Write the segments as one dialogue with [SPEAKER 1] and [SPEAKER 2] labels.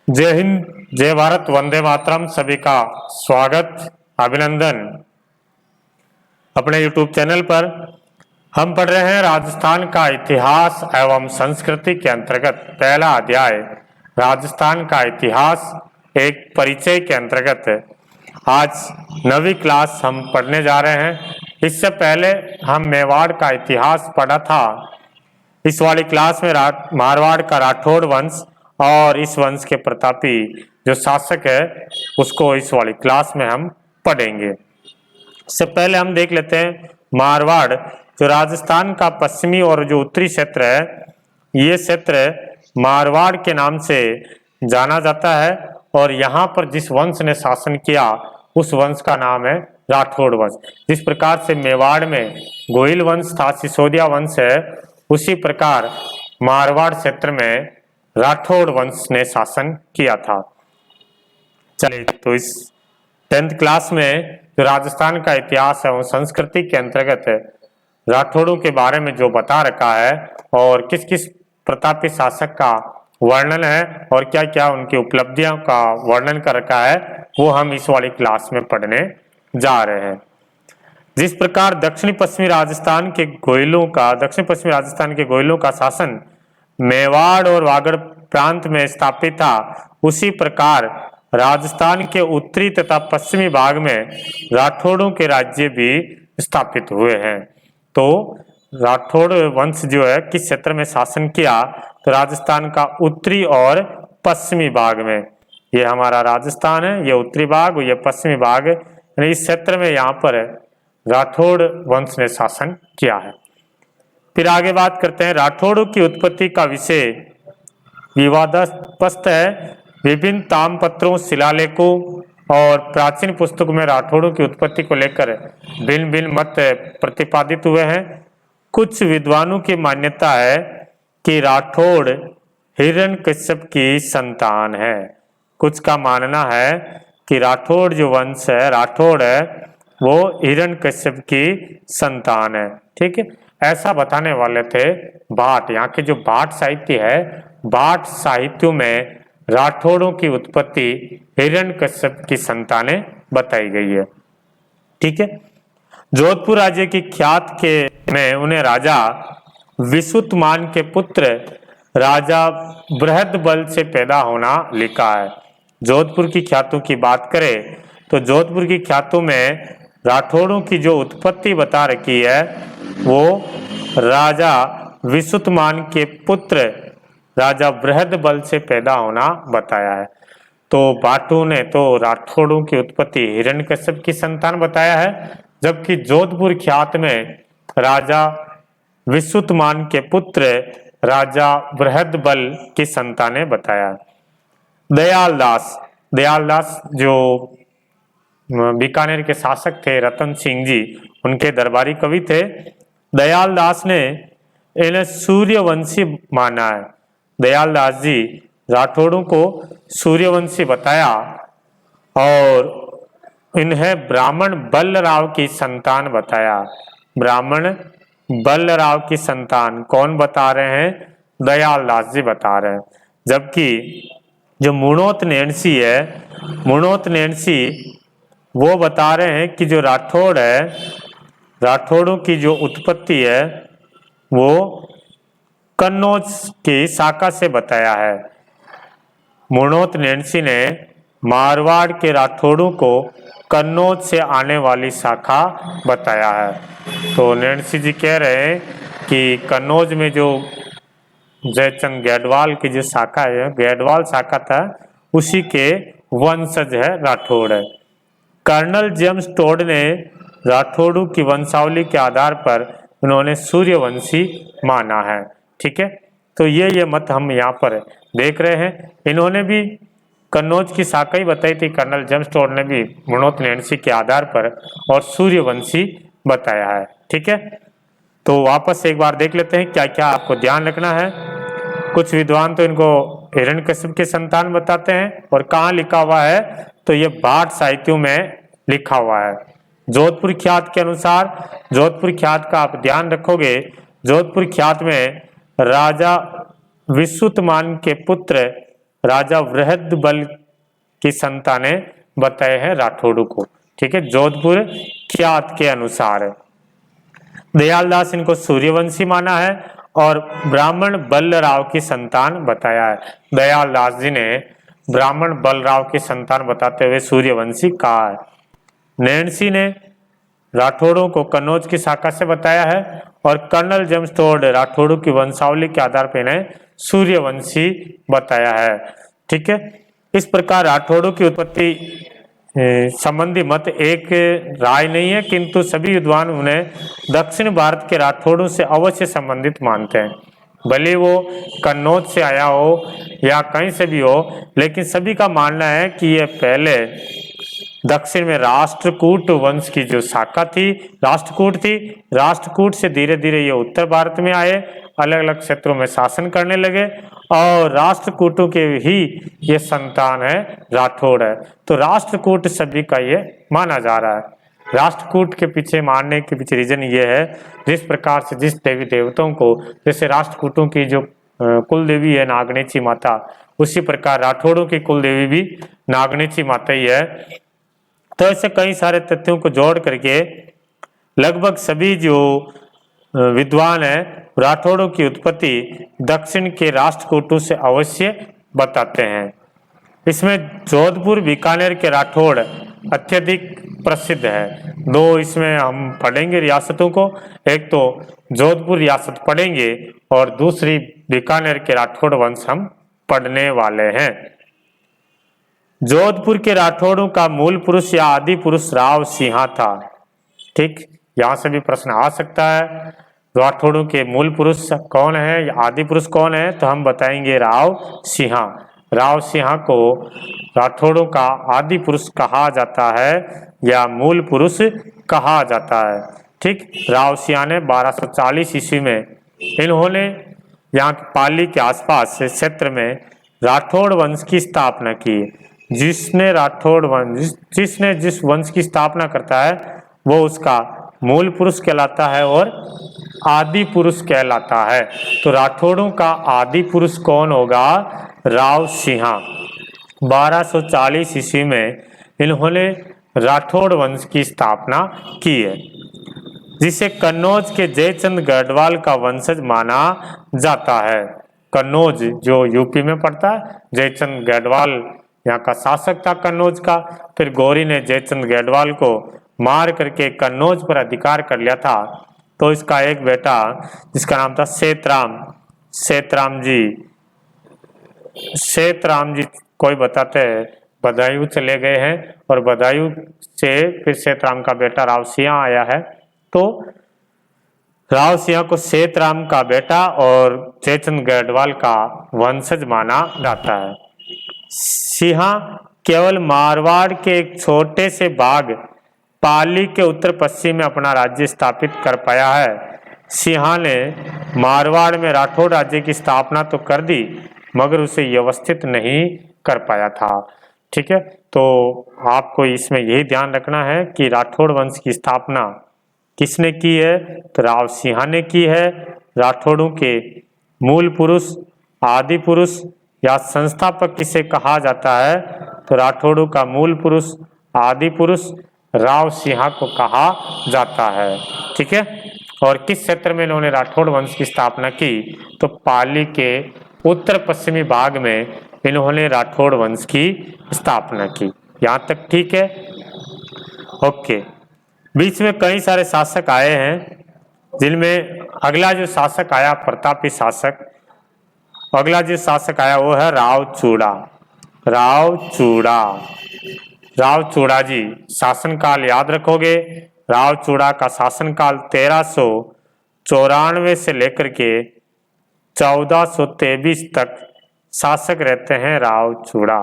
[SPEAKER 1] जय हिंद, जय भारत, वंदे मातरम। सभी का स्वागत, अभिनंदन। अपने YouTube चैनल पर हम पढ़ रहे हैं राजस्थान का इतिहास एवं संस्कृति के अंतर्गत पहला अध्याय राजस्थान का इतिहास एक परिचय के अंतर्गत आज 9वीं क्लास हम पढ़ने जा रहे हैं। इससे पहले हम मेवाड़ का इतिहास पढ़ा था। इस वाली क्लास में मारवाड़ का राठौड़ वंश और इस वंश के प्रतापी जो शासक है उसको इस वाली क्लास में हम पढ़ेंगे। इससे पहले हम देख लेते हैं मारवाड़ जो राजस्थान का पश्चिमी और जो उत्तरी क्षेत्र है, ये क्षेत्र मारवाड़ के नाम से जाना जाता है और यहाँ पर जिस वंश ने शासन किया उस वंश का नाम है राठौड़ वंश। जिस प्रकार से मेवाड़ में गोइल वंश था, सिसोदिया वंश है, उसी प्रकार मारवाड़ क्षेत्र में राठौड़ वंश ने शासन किया था। चलिए, तो इस 10th क्लास में जो राजस्थान का इतिहास है वो संस्कृति के अंतर्गत राठौड़ों के बारे में जो बता रखा है और किस किस प्रतापी शासक का वर्णन है और क्या क्या उनकी उपलब्धियों का वर्णन कर रखा है, वो हम इस वाली क्लास में पढ़ने जा रहे हैं। जिस प्रकार दक्षिण पश्चिमी राजस्थान के गोइलों का शासन मेवाड़ और वागड़ प्रांत में स्थापित था, उसी प्रकार राजस्थान के उत्तरी तथा पश्चिमी भाग में राठौड़ों के राज्य भी स्थापित हुए हैं। तो राठौड़ वंश जो है किस क्षेत्र में शासन किया, तो राजस्थान का उत्तरी और पश्चिमी भाग में। ये हमारा राजस्थान है, ये उत्तरी भाग, ये पश्चिमी भाग, यानी इस क्षेत्र में यहाँ पर राठौड़ वंश ने शासन किया है। फिर आगे बात करते हैं राठौड़ों की उत्पत्ति का विषय विवादास्पद है। विभिन्न ताम्रपत्रों, शिलालेखों और प्राचीन पुस्तकों में राठौड़ों की उत्पत्ति को लेकर भिन्न भिन्न मत प्रतिपादित हुए हैं। कुछ विद्वानों की मान्यता है कि राठौड़ हिरण्यकश्यप की संतान है। कुछ का मानना है कि राठौड़ जो वंश है, राठौड़ है, वो हिरण्यकश्यप की संतान है। ठीक है, ऐसा बताने वाले थे भाट। यहाँ के जो भाट साहित्य है, भाट साहित्यों में राठौड़ों की उत्पत्ति हिरण्यकश्यप की संतानें बताई गई है। ठीक है, जोधपुर राज्य की ख्यात के में उन्हें राजा विसुतमान के पुत्र राजा बृहदबल से पैदा होना लिखा है। जोधपुर की ख्यातों की बात करें तो जोधपुर की ख्यातों में राठौड़ों की जो उत्पत्ति बता रखी है वो राजा विसुतमान के पुत्र राजा बृहदबल से पैदा होना बताया है। तो भाटों ने तो राठौड़ों की उत्पत्ति हिरण्यकश्यप की संतान बताया है, जबकि जोधपुर ख्यात में राजा विसुतमान के पुत्र राजा बृहदबल की संतानें बताया। दयालदास जो बीकानेर के शासक थे, रतन सिंह जी, उनके दरबारी कवि थे। दयालदास ने इन्हें सूर्यवंशी माना है। दयालदास जी राठौड़ों को सूर्यवंशी बताया और इन्हें ब्राह्मण बलराव की संतान बताया। ब्राह्मण बलराव की संतान कौन बता रहे हैं? दयालदास जी बता रहे हैं। जबकि जो मुणोत नैणसी है, मुणोत नैणसी वो बता रहे हैं कि जो राठौड़ है, राठौड़ों की जो उत्पत्ति है वो कन्नौज की शाखा से बताया है। मुणोत नैणसी ने मारवाड़ के राठौड़ों को कन्नौज से आने वाली शाखा बताया है। तो नैणसी जी कह रहे हैं कि कन्नौज में जो जयचंद गैडवाल की जो शाखा है, गैडवाल शाखा था, उसी के वंशज है राठौड़ है। कर्नल जेम्स टोड ने राठौड़ों की वंशावली के आधार पर उन्होंने सूर्यवंशी माना है। ठीक है, तो ये मत हम यहाँ पर देख रहे हैं। इन्होंने भी कन्नौज की शाखा ही बताई थी, कर्नल जेम्स टोड ने भी मुणोत नैणसी के आधार पर, और सूर्यवंशी बताया है। ठीक है, तो वापस एक बार देख लेते हैं क्या क्या आपको ध्यान रखना है। कुछ विद्वान तो इनको हिरण्यकश्यप के संतान बताते हैं, और कहाँ लिखा हुआ है तो ये भाट साहित्यों में लिखा हुआ है। जोधपुर ख्यात के अनुसार, जोधपुर ख्यात का आप ध्यान रखोगे, जोधपुर ख्यात में राजा विसुतमान के पुत्र राजा बृहद्बल की संतानें बताए हैं राठौड़ों को। ठीक है, जोधपुर ख्यात के अनुसार दयालदास इनको सूर्यवंशी माना है और ब्राह्मण बलराव की संतान बताया है। दयालदास जी ने ब्राह्मण बलराव की संतान बताते हुए सूर्यवंशी कहा है। नैणसी ने राठौड़ों को कन्नौज की शाखा से बताया है और कर्नल जेम्स टोड राठौड़ों की वंशावली के आधार पर इन्हें सूर्यवंशी बताया है। ठीक है, इस प्रकार राठौड़ों की उत्पत्ति संबंधी मत एक राय नहीं है, किंतु सभी विद्वान उन्हें दक्षिण भारत के राठौड़ों से अवश्य संबंधित मानते हैं। भले वो कन्नौज से आया हो या कहीं से भी हो, लेकिन सभी का मानना है कि यह पहले दक्षिण में राष्ट्रकूट वंश की जो शाखा थी, राष्ट्रकूट से धीरे धीरे ये उत्तर भारत में आए, अलग अलग क्षेत्रों में शासन करने लगे और राष्ट्रकूटों के ही ये संतान है, राठौड़ है। तो राष्ट्रकूट सभी का ये माना जा रहा है। राष्ट्रकूट के पीछे मानने के पीछे रीजन ये है, जिस प्रकार से जिस देवी देवताओं को, जैसे राष्ट्रकूटों की जो कुल देवी है नागनेची माता, उसी प्रकार राठौड़ों की कुल देवी भी नागनेची माता ही है। तो ऐसे कई सारे तथ्यों को जोड़ करके लगभग सभी जो विद्वान है राठौड़ों की उत्पत्ति दक्षिण के राष्ट्रकूटों से अवश्य बताते हैं। इसमें जोधपुर बीकानेर के राठौड़ अत्यधिक प्रसिद्ध है। दो इसमें हम पढ़ेंगे रियासतों को, एक तो जोधपुर रियासत पढ़ेंगे और दूसरी बीकानेर के राठौड़ वंश हम पढ़ने वाले हैं। जोधपुर के राठौड़ों का मूल पुरुष या आदि पुरुष राव सिंहा था। ठीक, यहाँ से भी प्रश्न आ सकता है, राठौड़ों के मूल पुरुष कौन है या आदि पुरुष कौन है, तो हम बताएंगे राव सिंहा। राव सिंहा को राठौड़ों का आदि पुरुष कहा जाता है या मूल पुरुष कहा जाता है। ठीक, राव सिंहा ने 1240 ईस्वी में इन्होंने यहाँ पाली के आसपास से क्षेत्र में राठौड़ वंश की स्थापना की। जिसने जिस वंश की स्थापना करता है वो उसका मूल पुरुष कहलाता है और आदि पुरुष कहलाता है। तो राठौड़ों का आदि पुरुष कौन होगा? राव सिंहा। 1240 ईस्वी में इन्होंने राठौड़ वंश की स्थापना की है, जिसे कन्नौज के जयचंद गढ़वाल का वंशज माना जाता है। कन्नौज जो यूपी में पड़ता है, जयचंद गढ़वाल यहाँ का शासक था कन्नौज का। फिर गौरी ने जयचंद गढ़वाल को मार करके कन्नौज पर अधिकार कर लिया था। तो इसका एक बेटा जिसका नाम था सेतराम जी कोई बताते हैं बदायूं चले गए हैं और बदायूं से फिर सेतराम का बेटा राव सिंहा आया है। तो राव सिंहा को सेतराम का बेटा और जयचंद गढ़वाल का वंशज माना जाता है। सिंहा केवल मारवाड़ के एक छोटे से भाग पाली के उत्तर पश्चिम में अपना राज्य स्थापित कर पाया है। सिंहा ने मारवाड़ में राठौड़ राज्य की स्थापना तो कर दी, मगर उसे व्यवस्थित नहीं कर पाया था। ठीक है, तो आपको इसमें यही ध्यान रखना है कि राठौड़ वंश की स्थापना किसने की है? तो राव सिंहा ने की है। राठौड़ों के मूल पुरुष, आदि पुरुष या संस्थापक किसे कहा जाता है? तो राठौड़ों का मूल पुरुष, आदि पुरुष राव सिंहा को कहा जाता है। ठीक है, और किस क्षेत्र में इन्होंने राठौड़ वंश की स्थापना की? तो पाली के उत्तर पश्चिमी भाग में इन्होंने राठौड़ वंश की स्थापना की। यहाँ तक ठीक है? ओके। बीच में कई सारे शासक आए हैं, जिनमें अगला जो शासक आया प्रतापी शासक, अगला जो शासक आया वो है राव चूड़ा जी। शासनकाल याद रखोगे, राव चूड़ा का शासनकाल 1394 से लेकर के 1423 तक शासक रहते हैं राव चूड़ा।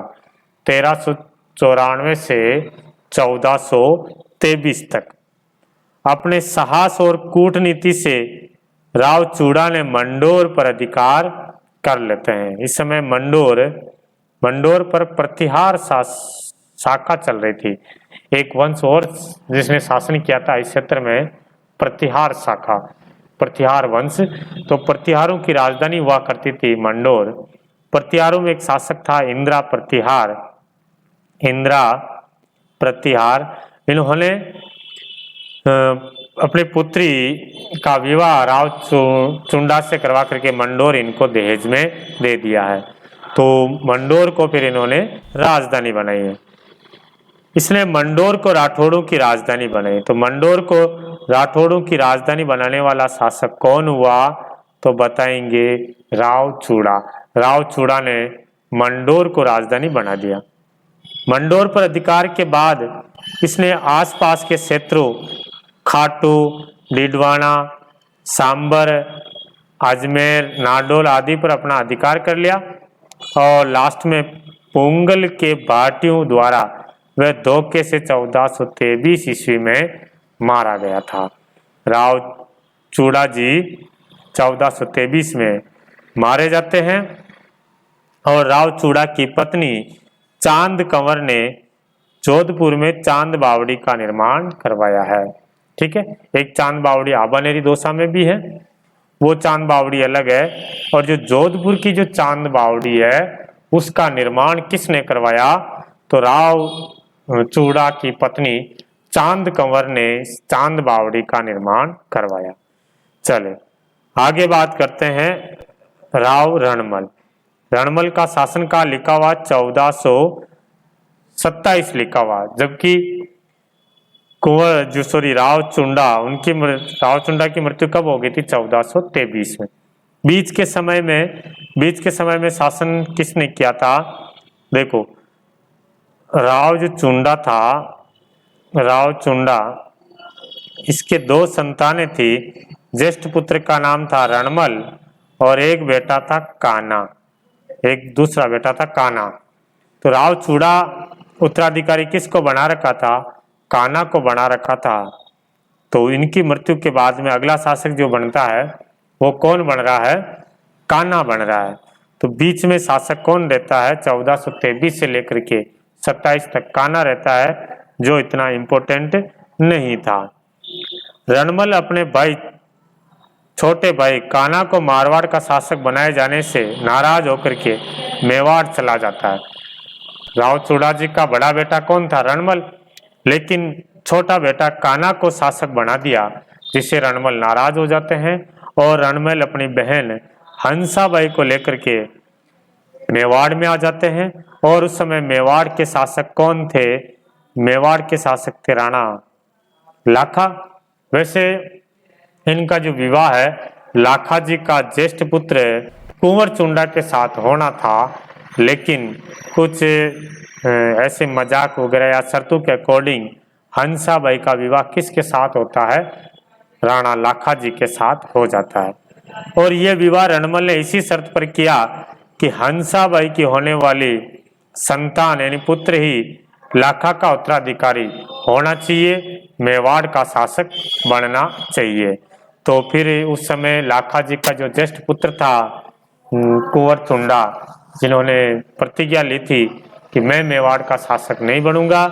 [SPEAKER 1] 1394 से 1423 तक अपने साहस और कूटनीति से राव चूड़ा ने मंडोर पर अधिकार कर लेते हैं। इस समय मंडोर पर प्रतिहार शाखा चल रही थी। एक वंश और जिसने शासन किया था इस क्षेत्र में, प्रतिहार शाखा, प्रतिहार वंश। तो प्रतिहारों की राजधानी हुआ करती थी मंडोर। प्रतिहारों में एक शासक था इंदिरा प्रतिहार। इंदिरा प्रतिहार, इन्होंने अपनी पुत्री का विवाह राव चुंडा से करवा करके मंडोर इनको दहेज में दे दिया है। तो मंडोर को फिर इन्होंने राजधानी बनाई है, इसलिए मंडोर को राठौड़ों की राजधानी बनाई। तो मंडोर को राठौड़ों की राजधानी बनाने वाला शासक कौन हुआ, तो बताएंगे राव चूड़ा। राव चूड़ा ने मंडोर को राजधानी बना दिया। मंडोर पर अधिकार के बाद इसने आसपास के क्षेत्रों खाटू, डीडवाना, सांबर, अजमेर, नाडोल आदि पर अपना अधिकार कर लिया और लास्ट में पोंगल के भाटियों द्वारा वह धोखे से 1423 ईस्वी में मारा गया था। राव चूड़ा जी 1423 में मारे जाते हैं और राव चूड़ा की पत्नी चांद कंवर ने जोधपुर में चांद बावड़ी का निर्माण करवाया है। ठीक है, एक चांद बावड़ी आबानेरी दौसा में भी है, वो चांद बावड़ी अलग है, और जो जोधपुर की जो चांद बावड़ी है उसका निर्माण किसने करवाया, तो राव चूड़ा की पत्नी चांद कंवर ने चांद बावड़ी का निर्माण करवाया। चले आगे बात करते हैं राव रणमल। रणमल का शासनकाल लिखा हुआ 1427 लिखा हुआ, जबकि कुंवर राव चुंडा की मृत्यु कब हो गई थी, 1423 में। बीच के समय में शासन किसने किया था, देखो राव जो चुंडा था, राव चुंडा, इसके दो संतानें थी। ज्येष्ठ पुत्र का नाम था रणमल और एक बेटा था काना, एक दूसरा बेटा था काना। तो राव चूड़ा उत्तराधिकारी किसको बना रखा था, काना को बना रखा था। तो इनकी मृत्यु के बाद में अगला शासक जो बनता है वो कौन बन रहा है, काना बन रहा है। तो बीच में शासक कौन रहता है, 1423 से लेकर के 27 तक काना रहता है, जो इतना इम्पोर्टेंट नहीं था। रणमल अपने भाई छोटे भाई काना को मारवाड़ का शासक बनाए जाने से नाराज होकर के मेवाड़ चला जाता है। राव चूड़ा जी का बड़ा बेटा कौन था, रणमल, लेकिन छोटा बेटा काना को शासक बना दिया, जिससे रणमल नाराज हो जाते हैं और रणमल अपनी बहन हंसाबाई को लेकर के मेवाड़ में आ जाते हैं। और उस समय मेवाड़ के शासक कौन थे, मेवाड़ के शासक थे राणा लाखा। वैसे इनका जो विवाह है लाखा जी का ज्येष्ठ पुत्र कुंवर चुंडा के साथ होना था, लेकिन कुछ ऐसे मजाक वगैरह या शर्तों के अकॉर्डिंग हंसाबाई का विवाह किसके साथ होता है, राणा लाखा जी के साथ हो जाता है। और यह विवाह रणमल ने इसी शर्त पर किया कि हंसाबाई की होने वाली संतान यानी पुत्र ही लाखा का उत्तराधिकारी होना चाहिए, मेवाड़ का शासक बनना चाहिए। तो फिर उस समय लाखा जी का जो ज्येष्ठ पुत्र था कुंवर चुंडा, जिन्होंने प्रतिज्ञा ली थी कि मैं मेवाड़ का शासक नहीं बनूंगा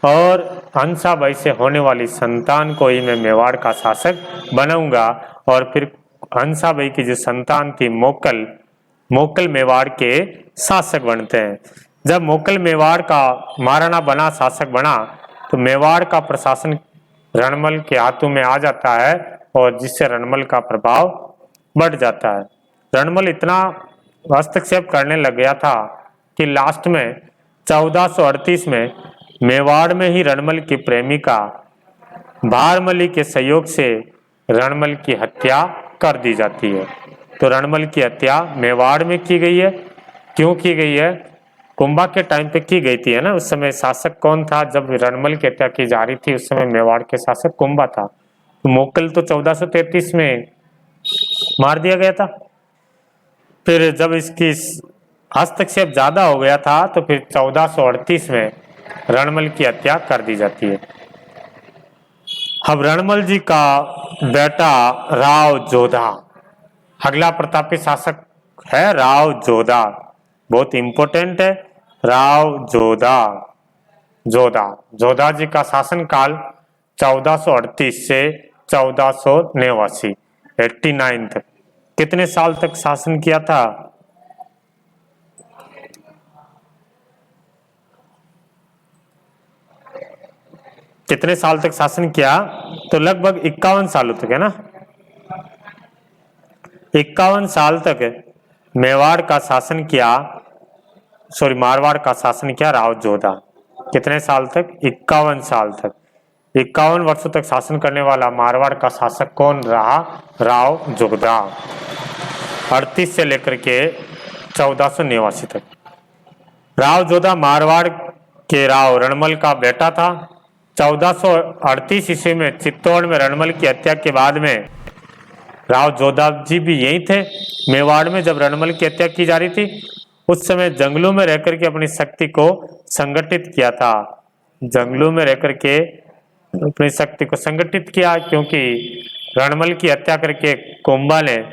[SPEAKER 1] और हंसाबाई से होने वाली संतान को ही मैं मेवाड़ का शासक बनाऊंगा। और फिर हंसाबाई की जो संतान थी मोकल मेवाड़ के शासक बनते हैं। जब मोकल मेवाड़ का महाराणा बना, शासक बना, तो मेवाड़ का प्रशासन रणमल के हाथों में आ जाता है और जिससे रणमल का प्रभाव बढ़ जाता है। रणमल इतना हस्तक्षेप करने लग गया था कि लास्ट में 1438 में मेवाड़ में ही रणमल की प्रेमिका भारमली के सहयोग से रणमल की हत्या कर दी जाती है। तो रणमल की हत्या मेवाड़ में की गई है। क्यों की गई है, कुंभा के टाइम पे की गई थी, है ना। उस समय शासक कौन था, जब रणमल की हत्या की जा रही थी उस समय मेवाड़ के शासक कुंभा था। तो मोकल तो 1433 में मार दिया गया था। फिर जब इसकी हस्तक्षेप ज्यादा हो गया था तो फिर 1438 में रणमल की हत्या कर दी जाती है। अब रणमल जी का बेटा राव जोधा, अगला प्रतापी शासक है राव जोधा, बहुत इंपॉर्टेंट है। राव जोधा जी का शासनकाल 1438 से 1489 तक, कितने साल तक शासन किया था, कितने साल तक शासन किया? तो लगभग 51 सालों तक, है ना। 51 साल तक मेवाड़ का शासन किया, सॉरी मारवाड़ का शासन किया राव जोधा। कितने साल तक? 51 साल तक। 51 वर्षों तक शासन करने वाला मारवाड़ का शासक कौन रहा? राव जोधा। 38 से लेकर के 1489 तक। राव जोधा मारवाड़ के राव रणमल का बेटा था। 1438 ईस्वी में चित्तौड़ में रणमल की हत्या के बाद में राव जोधा जी भी यही थे मेवाड़ में जब रणमल की हत्या की जा रही थी। उस समय जंगलों में रहकर के अपनी शक्ति को संगठित किया था। जंगलों में रहकर के अपनी शक्ति को संगठित किया, क्योंकि रणमल की हत्या करके कोम्बा ने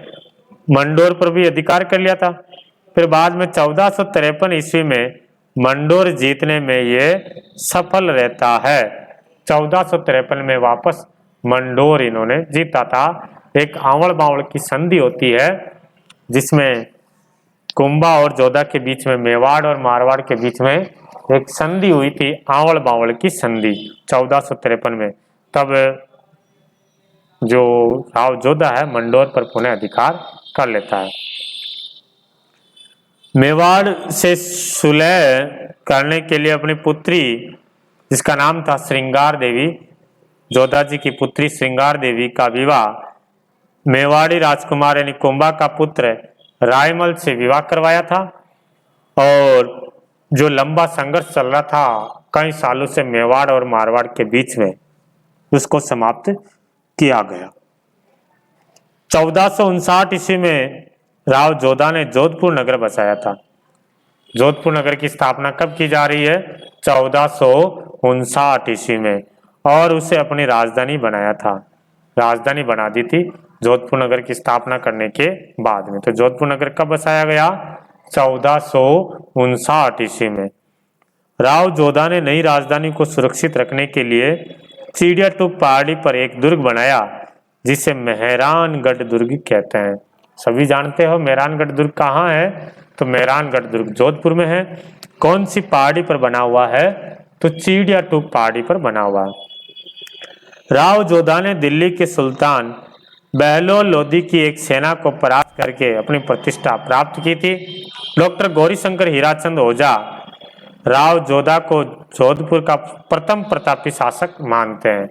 [SPEAKER 1] मंडोर पर भी अधिकार कर लिया था। फिर बाद में 1453 ईस्वी में मंडोर जीतने में ये सफल रहता है। 1453 में वापस मंडोर इन्होंने जीता था। एक आवड़ बावड़ की संधि होती है जिसमें कुंभा और जोधा के बीच में, मेवाड़ और मारवाड़ के बीच में एक संधि हुई थी, आवड़ बावड़ की संधि 1453 में। तब जो राव जोधा है मंडोर पर पुनः अधिकार कर लेता है। मेवाड़ से सुलह करने के लिए अपनी पुत्री, जिसका नाम था श्रृंगार देवी, जोधा जी की पुत्री श्रृंगार देवी का विवाह मेवाड़ी राजकुमार यानी कुंभा का पुत्र रायमल से विवाह करवाया था। और जो लंबा संघर्ष चल रहा था कई सालों से मेवाड़ और मारवाड़ के बीच में, उसको समाप्त किया गया। 1459 ईस्वी में राव जोधा ने जोधपुर नगर बसाया था। जोधपुर नगर की स्थापना कब की जा रही है? 1459 ईस्वी में, और उसे अपनी राजधानी बनाया था। राजधानी बना दी थी जोधपुर नगर की स्थापना करने के बाद में। तो जोधपुर नगर कब बसाया गया? 1459 ईस्वी में। राव जोधा ने नई राजधानी को सुरक्षित रखने के लिए चिड़ियाटूप पहाड़ी पर एक दुर्ग बनाया जिसे मेहरानगढ़ दुर्ग कहते हैं। सभी जानते हो मेहरानगढ़ दुर्ग कहाँ है? तो मेहरानगढ़ दुर्ग जोधपुर में है। कौन सी पहाड़ी पर बना हुआ है? तो चिड़ियाटूप पहाड़ी पर बना हुआ है। राव जोधा ने दिल्ली के सुल्तान बहलोल लोधी की एक सेना को परास्त करके अपनी प्रतिष्ठा प्राप्त की थी। डॉक्टर गौरीशंकर हीराचंद ओझा राव जोधा को जोधपुर का प्रथम प्रतापी शासक मानते हैं।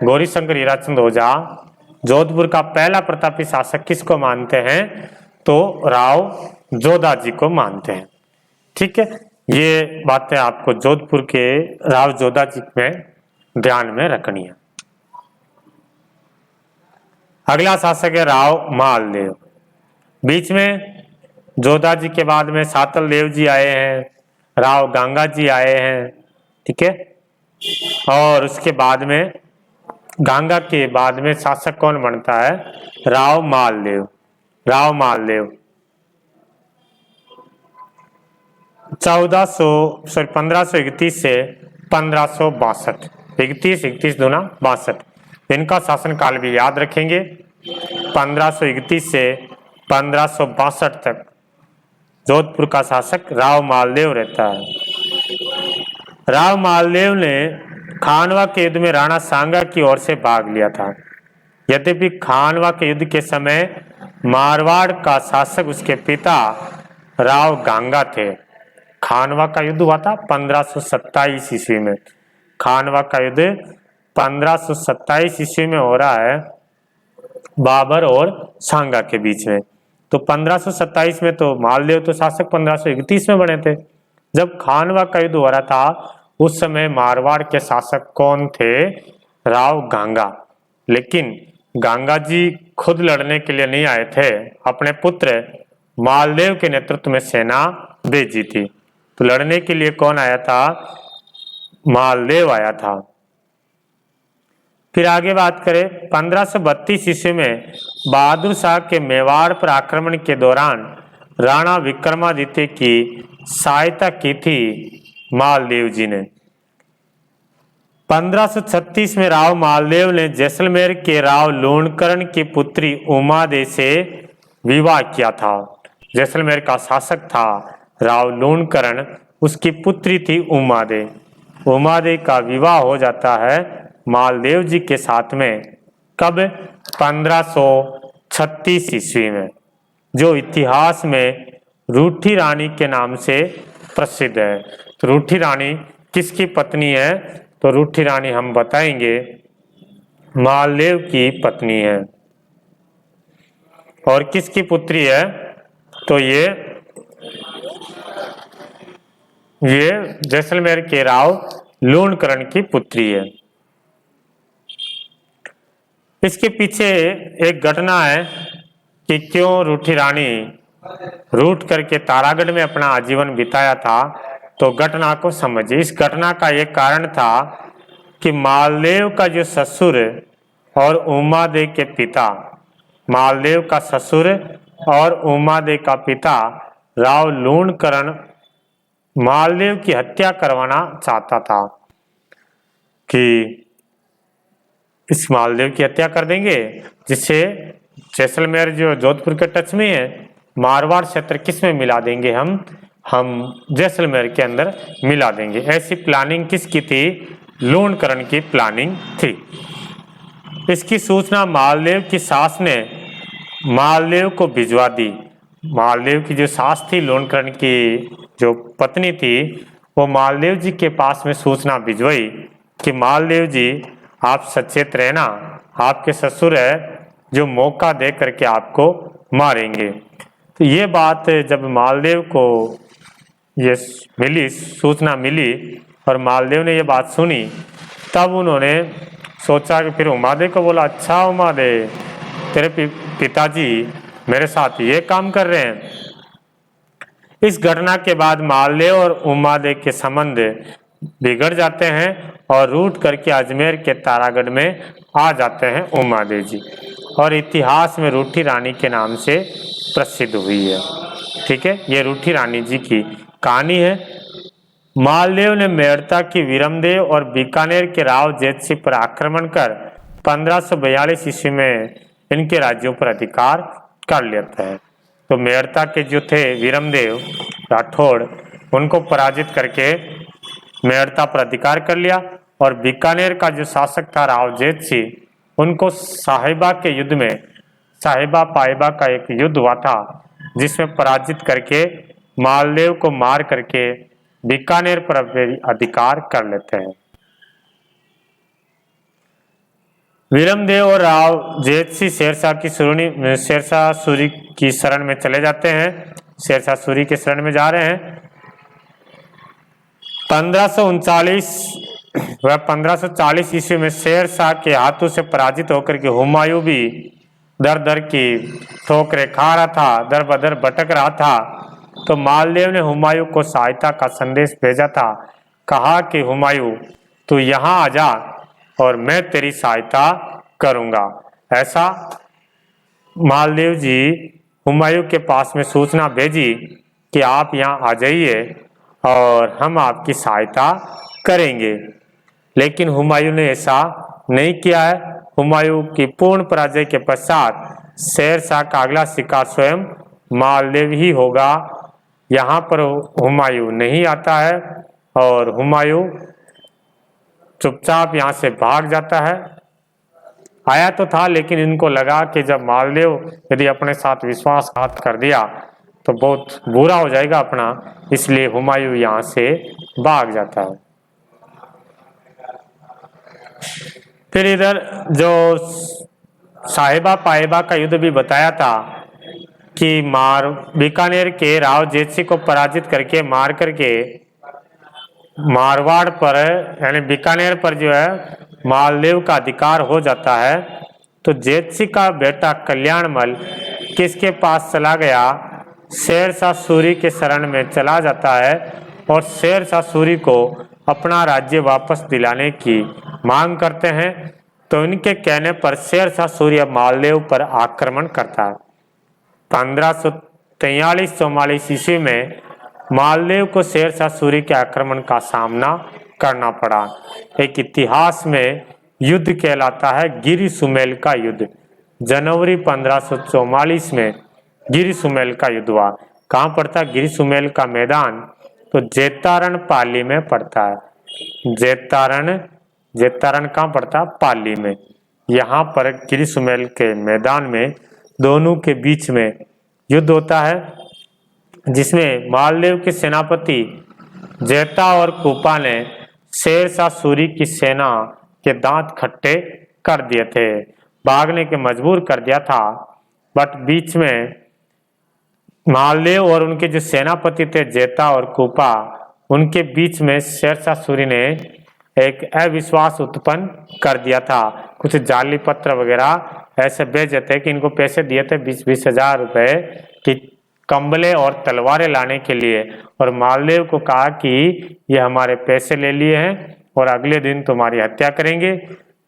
[SPEAKER 1] गौरीशंकर हीराचंद ओझा जोधपुर का पहला प्रतापी शासक किसको मानते हैं? तो राव जोधा जी को मानते हैं। ठीक है, ये बातें आपको जोधपुर के राव जोधा जी में ध्यान में रखनी है। अगला शासक है राव मालदेव। बीच में जोधा जी के बाद में सातल देव जी आए हैं, राव गंगा जी आए हैं। ठीक है, और उसके बाद में गंगा के बाद में शासक कौन बनता है? राव मालदेव। राव मालदेव 1531 से 1562, 31 दूना 62, इनका शासनकाल भी याद रखेंगे। 1531 से 1562 तक जोधपुर का शासक राव मालदेव रहता है। राव मालदेव ने खानवा के युद्ध में राणा सांगा की ओर से भाग लिया था। यद्यपि खानवा के युद्ध के समय मारवाड़ का शासक उसके पिता राव गंगा थे। खानवा का युद्ध हुआ था 1527 ईस्वी में। खानवा का युद्ध 1527 ईस्वी में हो रहा है बाबर और सांगा के बीच में। तो 1527 में तो मालदेव तो शासक 1531 में बने थे। जब खानवा का युद्ध हो रहा था उस समय मारवाड़ के शासक कौन थे? राव गंगा। लेकिन गंगा जी खुद लड़ने के लिए नहीं आए थे, अपने पुत्र मालदेव के नेतृत्व में सेना भेजी थी। तो लड़ने के लिए कौन आया था? मालदेव आया था। फिर आगे बात करें, 1532 ईस्वी में बहादुर शाह के मेवाड़ पर आक्रमण के दौरान राणा विक्रमादित्य की सहायता की थी मालदेव जी ने। 1536 में राव मालदेव ने जैसलमेर के राव लूणकरण की पुत्री उमादे से विवाह किया था। जैसलमेर का शासक था राव लूणकरण, उसकी पुत्री थी उमादे। उमादे का विवाह हो जाता है मालदेव जी के साथ में। कब? 1536 ईस्वी में, जो इतिहास में रूठी रानी के नाम से प्रसिद्ध है। तो रूठी रानी किसकी पत्नी है? तो रूठी रानी हम बताएंगे मालदेव की पत्नी है। और किसकी पुत्री है? तो ये जैसलमेर के राव लूणकरण की पुत्री है। इसके पीछे एक घटना है कि क्यों रूठी रानी रूठ करके तारागढ़ में अपना आजीवन बिताया था। तो घटना को समझिए। इस घटना का एक कारण था कि मालदेव का जो ससुर और उमादेव के पिता, मालदेव का ससुर और उमादेव का पिता राव लूणकरण मालदेव की हत्या करवाना चाहता था कि इस मालदेव की हत्या कर देंगे, जिससे जैसलमेर जो जोधपुर के टच में है, मारवाड़ क्षेत्र किस में मिला देंगे, हम जैसलमेर के अंदर मिला देंगे। ऐसी प्लानिंग किसकी थी? लूणकरण की प्लानिंग थी। इसकी सूचना मालदेव की सास ने मालदेव को भिजवा दी। मालदेव की जो सास थी, लूणकरण की जो पत्नी थी, वो मालदेव जी के पास में सूचना भिजवाई कि मालदेव जी आप सचेत रहना, आपके ससुर है जो मौका दे करके आपको मारेंगे। तो ये बात जब मालदेव को ये मिली, सूचना मिली और मालदेव ने ये बात सुनी, तब उन्होंने सोचा कि फिर उमादेव को बोला, अच्छा उमादेव, तेरे पिताजी मेरे साथ ये काम कर रहे हैं। इस घटना के बाद मालदेव और उमादेव के संबंध बिगड़ जाते हैं और रूठ करके अजमेर के तारागढ़ में आ जाते हैं उमादेव जी, और इतिहास में रूठी रानी के नाम से प्रसिद्ध हुई है। ठीक है, ये रूठी रानी जी की कहानी है। मालदेव ने मेड़ता की विरमदेव और बीकानेर के राव जेतसिंह पर आक्रमण कर 1542 ईस्वी में इनके राज्यों पर अधिकार कर लेता है। तो मेड़ता के जो थे विरमदेव राठौड़, उनको पराजित करके मेड़ता पर अधिकार कर लिया, और बीकानेर का जो शासक था राव जेतसिंह, उनको साहिबा के युद्ध में, साहिबा पाइबा का एक युद्ध हुआ था, जिसमें पराजित करके मालदेव को मार करके बीकानेर पर अधिकार कर लेते हैं। विरमदेव और राव जेतसिंह शेरशाह सूरी की शरण में चले जाते हैं। शेरशाह सूरी के शरण में जा रहे हैं। 1539 व 1540 ईस्वी में शेरशाह के हाथों से पराजित होकर के हुमायूं भी दर दर की ठोकरें खा रहा था, दर बदर भटक रहा था। तो मालदेव ने हुमायूं को सहायता का संदेश भेजा था। कहा कि हुमायूं, तू यहाँ आ जा और मैं तेरी सहायता करूंगा। ऐसा मालदेव जी हुमायूं के पास में सूचना भेजी कि आप यहाँ आ जाइए और हम आपकी सहायता करेंगे। लेकिन हुमायूं ने ऐसा नहीं किया है। हुमायूं की पूर्ण पराजय के पश्चात शेरशाह का अगला शिकार स्वयं मालदेव ही होगा। यहाँ पर हुमायूं नहीं आता है और हुमायूं चुपचाप यहाँ से भाग जाता है। आया तो था, लेकिन इनको लगा कि जब मालदेव यदि अपने साथ विश्वासघात कर दिया तो बहुत बुरा हो जाएगा अपना, इसलिए हुमायूं यहाँ से भाग जाता है। फिर इधर जो साहिबा पाइबा का युद्ध भी बताया था कि बीकानेर के राव जेतसिंह को पराजित करके मार करके मारवाड़ पर यानी बीकानेर पर जो है मालदेव का अधिकार हो जाता है। तो जेतसिंह का बेटा कल्याणमल किसके पास चला गया? शेरशाह सूरी के शरण में चला जाता है और शेरशाह सूरी को अपना राज्य वापस दिलाने की मांग करते हैं। तो इनके कहने पर शेरशाह सूरी अब मालदेव पर आक्रमण करता है। 1543-44 ईस्वी में मालदेव को शेरशाह सूरी के आक्रमण का सामना करना पड़ा। एक इतिहास में युद्ध कहलाता है गिरी सुमेल का युद्ध। जनवरी 1544 में गिरी सुमेल का युद्ध हुआ। कहाँ पड़ता है गिरी सुमेल का मैदान? तो जेतारण पाली में पड़ता है। जेतारण जेतारण कहाँ पड़ता? पाली में। यहाँ पर गिरी सुमेल के मैदान में दोनों के बीच में युद्ध होता है, जिसमें मालदेव के सेनापति जेता और कूपा ने शेरशाह सूरी की सेना के दांत खट्टे कर दिए थे, भागने के मजबूर कर दिया था। बट बीच में मालदेव और उनके जो सेनापति थे जेता और कूपा, उनके बीच में शेरशाह सूरी ने एक अविश्वास उत्पन्न कर दिया था। कुछ जाली पत्र वगैरह ऐसे भेजे थे कि इनको पैसे दिए थे 20-20 हजार रुपए कि कंबले और तलवारें लाने के लिए, और मालदेव को कहा कि ये हमारे पैसे ले लिए हैं और अगले दिन तुम्हारी हत्या करेंगे।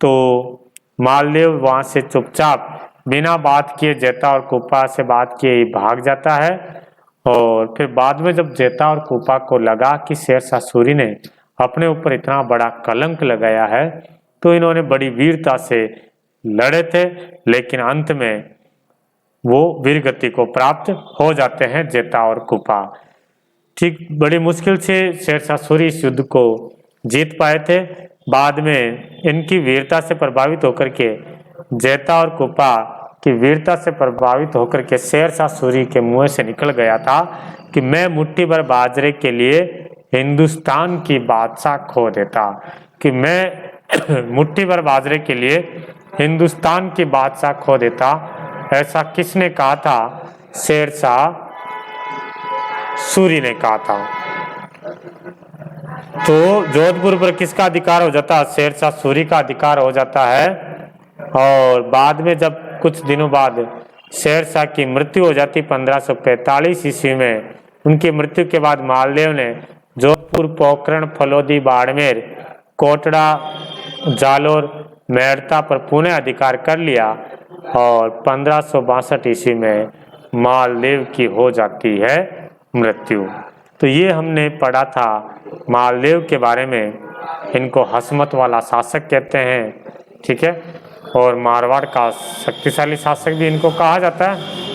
[SPEAKER 1] तो मालदेव वहां से चुपचाप बिना बात किए जेता और कूपा से बात किए भाग जाता है। और फिर बाद में जब जेता और कूपा को लगा कि शेरशाह सूरी ने अपने ऊपर इतना बड़ा कलंक लगाया है, तो इन्होंने बड़ी वीरता से लड़े थे, लेकिन अंत में वो वीरगति को प्राप्त हो जाते हैं जेता और कूपा। ठीक बड़ी मुश्किल से शेरशाह सूरी इस युद्ध को जीत पाए थे। बाद में इनकी वीरता से प्रभावित होकर के जेता और कूपा की वीरता से प्रभावित होकर के शेरशाह सूरी के मुंह से निकल गया था कि मैं मुट्ठी भर बाजरे के लिए हिंदुस्तान की बादशाह खो देता, कि मैं मुट्ठी भर बाजरे के लिए हिंदुस्तान की बादशाह खो देता। ऐसा किसने कहा था? शेरशाह सूरी ने कहा था। तो जोधपुर पर किसका अधिकार हो जाता? शेरशाह सूरी का अधिकार हो जाता है। और बाद में जब कुछ दिनों बाद शेरशाह की मृत्यु हो जाती 1545 ईस्वी में, उनकी मृत्यु के बाद मालदेव ने जोधपुर, पोखरण, फलोदी, बाड़मेर, कोटड़ा, जालोर, मेड़ता पर पुनः अधिकार कर लिया और 1562 ईस्वी में मालदेव की हो जाती है मृत्यु। तो ये हमने पढ़ा था मालदेव के बारे में। इनको हसमत वाला शासक कहते हैं, ठीक है, और मारवाड़ का शक्तिशाली शासक भी इनको कहा जाता है।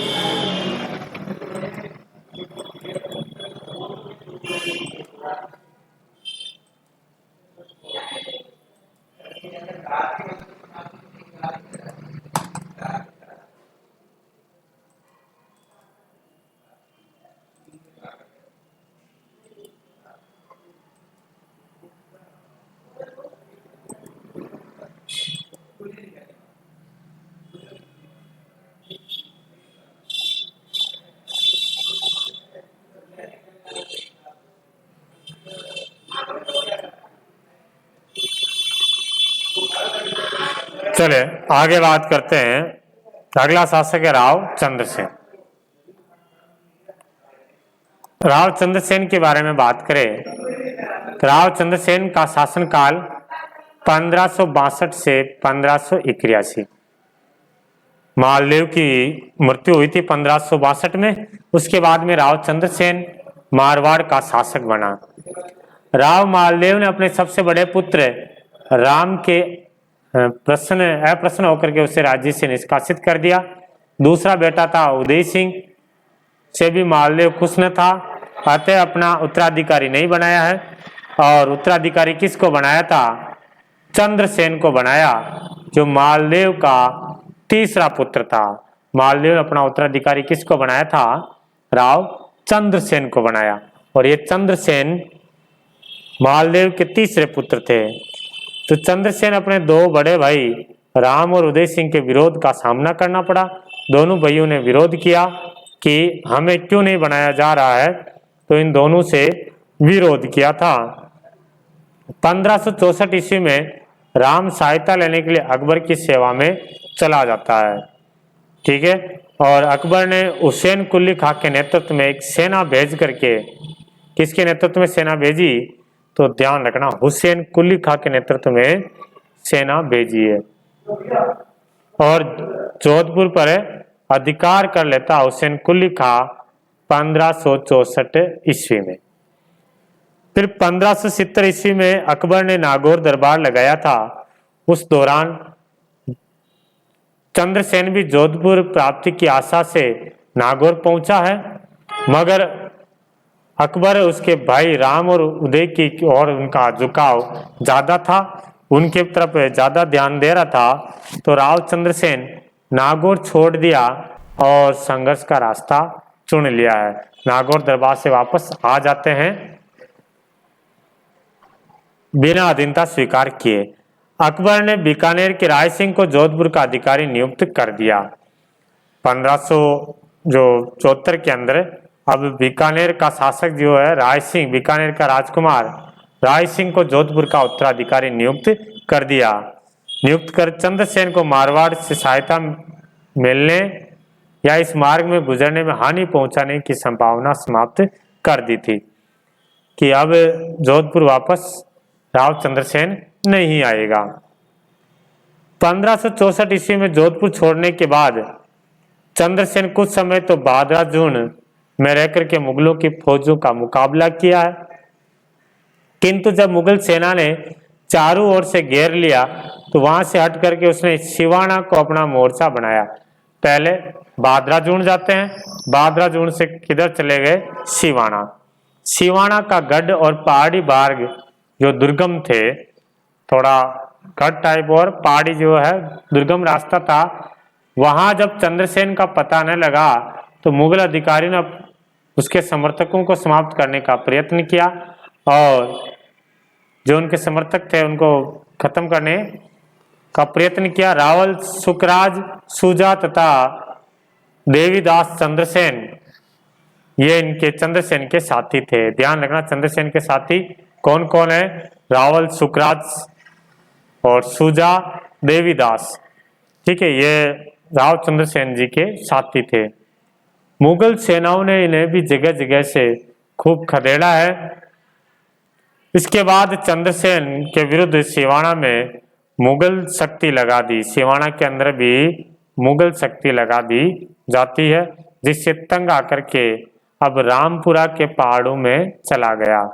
[SPEAKER 1] चले आगे बात करते हैं। अगला शासक है राव चंद्रसेन। राव चंद्रसेन के बारे में बात करें तो राव चंद्रसेन का शासनकाल 1562 से 1581। मालदेव की मृत्यु हुई थी 1562 में। उसके बाद में राव चंद्रसेन मारवाड़ का शासक बना। राव मालदेव ने अपने सबसे बड़े पुत्र राम के अप्रसन्न होकर के उसे राज्य से निष्कासित कर दिया। दूसरा बेटा था उदय सिंह, से भी मालदेव खुश न था, अतः अपना उत्तराधिकारी नहीं बनाया है। और उत्तराधिकारी किसको बनाया था? चंद्रसेन को बनाया, जो मालदेव का तीसरा पुत्र था। मालदेव ने अपना उत्तराधिकारी किसको बनाया था? राव चंद्रसेन को बनाया। और ये चंद्रसेन मालदेव के तीसरे पुत्र थे। तो चंद्रसेन अपने दो बड़े भाई राम और उदय सिंह के विरोध का सामना करना पड़ा। दोनों भाइयों ने विरोध किया कि हमें क्यों नहीं बनाया जा रहा है, तो इन दोनों से विरोध किया था। 1564 ईस्वी में राम सहायता लेने के लिए अकबर की सेवा में चला जाता है, ठीक है। और अकबर ने हुसैन कुली खां के नेतृत्व में एक सेना भेज करके, किसके नेतृत्व में सेना भेजी? तो ध्यान रखना, हुसैन कुली खां के नेतृत्व में सेना भेजी है। और जोधपुर पर अधिकार कर लेता हुसैन कुली खां 1564 ईस्वी में। फिर 1570 ईस्वी में अकबर ने नागौर दरबार लगाया था। उस दौरान चंद्रसेन भी जोधपुर प्राप्ति की आशा से नागौर पहुंचा है, मगर अकबर उसके भाई राम और उदय की और उनका झुकाव ज्यादा था। उनके तरफ ज्यादा ध्यान दे रहा था, तो राव चंद्रसेन नागौर छोड़ दिया और संघर्ष का रास्ता चुन लिया है। नागौर दरबार से वापस आ जाते हैं बिना अधीनता स्वीकार किए। अकबर ने बीकानेर के राय सिंह को जोधपुर का अधिकारी नियुक्त कर दिया। 1574 के अंदर अब बीकानेर का शासक जो है राय सिंह, बीकानेर का राजकुमार राय सिंह को जोधपुर का उत्तराधिकारी नियुक्त कर दिया। नियुक्त कर चंद्रसेन को मारवाड़ से सहायता मिलने या इस मार्ग में गुजरने में हानि पहुंचाने की संभावना समाप्त कर दी थी कि अब जोधपुर वापस राव चंद्रसेन नहीं आएगा। 1564 ईस्वी में जोधपुर छोड़ने के बाद चंद्रसेन कुछ समय तो बादरा जून में रहकर के मुगलों की फौजों का मुकाबला किया है, किंतु जब मुगल सेना ने चारों ओर से घेर लिया तो वहां से हट करके उसने सिवाना को अपना मोर्चा बनाया। पहले बादरा जून जाते हैं, बादरा जून से किधर चले गए? सिवाना। सिवाना का गढ़ और पहाड़ी मार्ग जो दुर्गम थे, थोड़ा गढ़ टाइप और पहाड़ी जो है दुर्गम रास्ता था, वहां जब चंद्रसेन का पता न लगा तो मुगल अधिकारी ने उसके समर्थकों को समाप्त करने का प्रयत्न किया और जो उनके समर्थक थे उनको खत्म करने का प्रयत्न किया। रावल, सुकराज, सुजा तथा देवीदास चंद्रसेन ये इनके चंद्रसेन के साथी थे। ध्यान रखना, चंद्रसेन के साथी कौन कौन है? रावल, सुकराज और सुजा, देवीदास। ठीक है, ये राव चंद्रसेन जी के साथी थे। मुगल सेनाओं ने इन्हें भी जगह जगह से खूब खदेड़ा है। इसके बाद चंद्रसेन के विरुद्ध सिवाना में मुगल शक्ति लगा दी, सिवाना के अंदर भी मुगल शक्ति लगा दी जाती है, जिससे तंग आकर के अब रामपुरा के पहाड़ों में चला गया।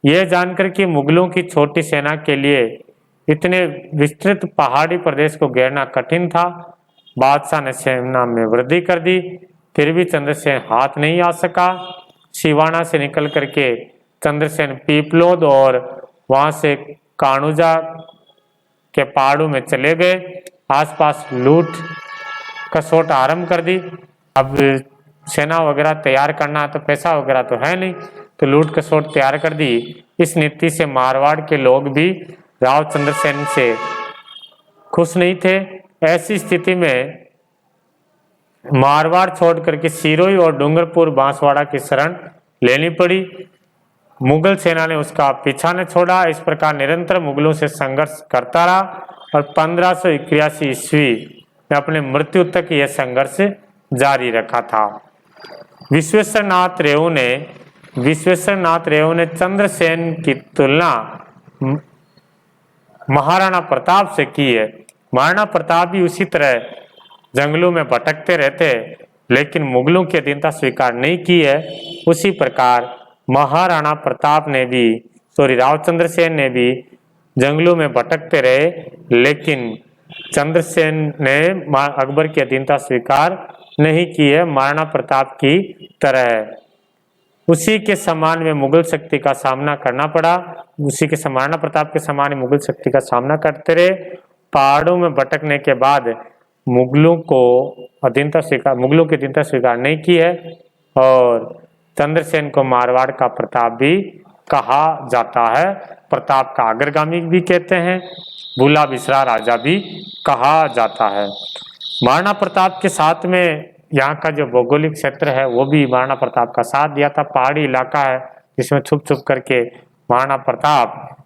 [SPEAKER 1] यह जानकर कि मुगलों की छोटी सेना के लिए इतने विस्तृत पहाड़ी प्रदेश को घेरना कठिन था, बादशाह ने सेना में वृद्धि कर दी, फिर भी चंद्रसेन हाथ नहीं आ सका। सिवाना से निकल करके चंद्रसेन पीपलोद और वहां से कानुजा के पहाड़ों में चले गए। आसपास लूट खसोट आरंभ कर दी। अब सेना वगैरह तैयार करना तो पैसा वगैरह तो है नहीं, तो लूट खसोट तैयार कर दी। इस नीति से मारवाड़ के लोग भी राव चंद्रसेन से खुश नहीं थे। ऐसी स्थिति में मारवाड़ छोड़ करके सिरोही और डूंगरपुर बांसवाड़ा की शरण लेनी पड़ी। मुगल सेना ने उसका पीछा न छोड़ा। इस प्रकार निरंतर मुगलों से संघर्ष करता रहा और 1581 ईस्वी में अपने मृत्यु तक यह संघर्ष जारी रखा था। विश्वेश्वरनाथ रेऊ ने चंद्रसेन की तुलना महाराणा प्रताप से की है। महाराणा प्रताप भी उसी तरह जंगलों में भटकते रहते, लेकिन मुगलों की अधीनता स्वीकार नहीं की है। उसी प्रकार महाराणा प्रताप ने भी, राव चंद्रसेन ने भी जंगलों में भटकते रहे, लेकिन चंद्रसेन ने अकबर की अधीनता स्वीकार नहीं की है, महाराणा प्रताप की तरह। उसी के समान में मुगल शक्ति का सामना करना पड़ा, उसी के महाराणा प्रताप के समान मुगल शक्ति का सामना करते रहे। पहाड़ों में भटकने के बाद मुगलों की अधीनता स्वीकार नहीं की है और चंद्रसेन को मारवाड़ का प्रताप भी कहा जाता है, प्रताप का अग्रगामी भी कहते हैं, भूला बिसरा राजा भी कहा जाता है। महाराणा प्रताप के साथ में यहाँ का जो भौगोलिक क्षेत्र है वो भी महाराणा प्रताप का साथ दिया था। पहाड़ी इलाका है जिसमें छुप छुप करके महाराणा प्रताप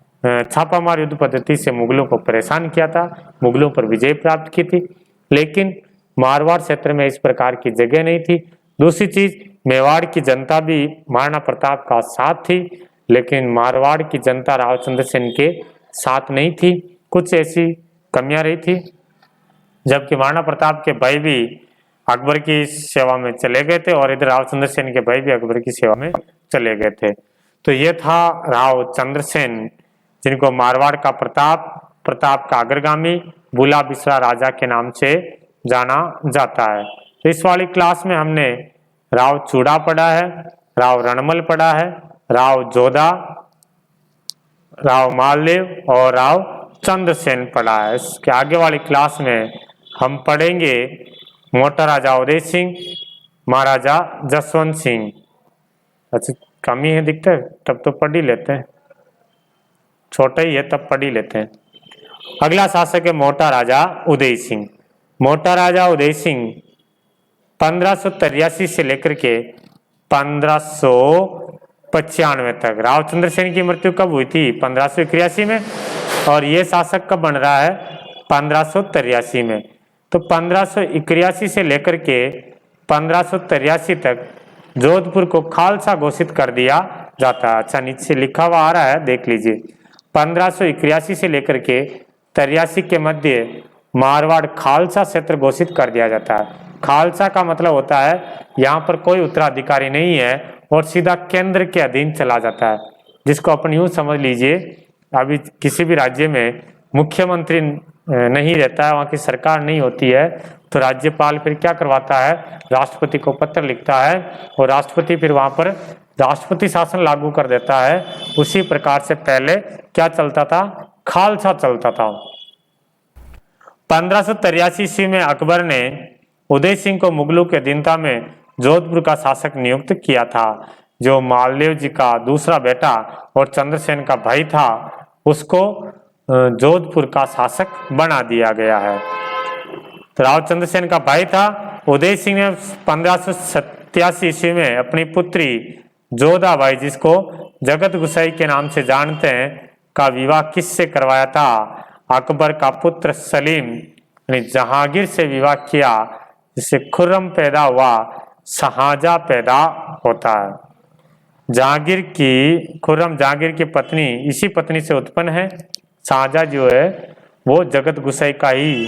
[SPEAKER 1] छापामार युद्ध पद्धति से मुगलों को परेशान किया था, मुगलों पर विजय प्राप्त की थी, लेकिन मारवाड़ क्षेत्र में इस प्रकार की जगह नहीं थी। दूसरी चीज, मेवाड़ की जनता भी महाराणा प्रताप का साथ थी, लेकिन मारवाड़ की जनता राव चंद्रसेन के साथ नहीं थी, कुछ ऐसी कमियां रही थी। जबकि महाराणा प्रताप के भाई भी अकबर की सेवा में चले गए थे और इधर राव चंद्रसेन के भाई भी अकबर की सेवा में चले गए थे। तो ये था राव चंद्रसेन, जिनको मारवाड़ का प्रताप का अग्रगामी, भूला बिसरा राजा के नाम से जाना जाता है। तो इस वाली क्लास में हमने राव चूड़ा पढ़ा है, राव रणमल पढ़ा है, राव जोधा, राव मालदेव और राव चंद्रसेन पढ़ा है। इसके आगे वाली क्लास में हम पढ़ेंगे मोटा राजा उदय सिंह, महाराजा जसवंत सिंह। अच्छा कमी है दिखता है, तब तो पढ़ ही लेते हैं, छोटा ही है तब पढ़ ही लेते हैं। अगला शासक है मोटा राजा उदय सिंह। मोटा राजा उदय सिंह 1583 से लेकर के 1595 तक। रावचंद्र सेन की मृत्यु कब हुई थी? 1581 में। और ये शासक कब बन रहा है? 1583 में। तो 1581 से लेकर के 1583 तक जोधपुर को खालसा घोषित कर दिया जाता है। अच्छा नीचे लिखा हुआ आ रहा है, देख लीजिए। 1581 से लेकर के 83 के मध्य मारवाड़ खालसा क्षेत्र घोषित कर दिया जाता है। खालसा का मतलब होता है यहाँ पर कोई उत्तराधिकारी नहीं है और सीधा केंद्र के अधीन चला जाता है, जिसको अपन यूं समझ लीजिए अभी किसी भी राज्य में मुख्यमंत्री नहीं रहता है, वहाँ की सरकार नहीं होती है, तो राज्यपाल फिर क्या करवाता है? राष्ट्रपति को पत्र लिखता है और राष्ट्रपति फिर वहाँ पर राष्ट्रपति शासन लागू कर देता है। उसी प्रकार से पहले क्या चलता था? खालसा चलता था। 1583 ईस्वी में अकबर ने उदय सिंह को मुगलों के अधीनता में जोधपुर का शासक नियुक्त किया था। जो मालदेव जी का दूसरा बेटा और चंद्रसेन का भाई था, उसको जोधपुर का शासक बना दिया गया है। तो राव चंद्रसेन का भाई था। उदय सिंह ने 1587 ईस्वी में अपनी पुत्री जोधाबाई, जिसको जगत गुसाई के नाम से जानते हैं, का विवाह किससे करवाया था? अकबर का पुत्र सलीम ने जहांगीर से विवाह किया, जिससे खुर्रम पैदा हुआ, शाहजहां पैदा होता है। खुर्रम जहांगीर की पत्नी इसी पत्नी से उत्पन्न है। शाहजहां जो है वो जगत गुसाई का ही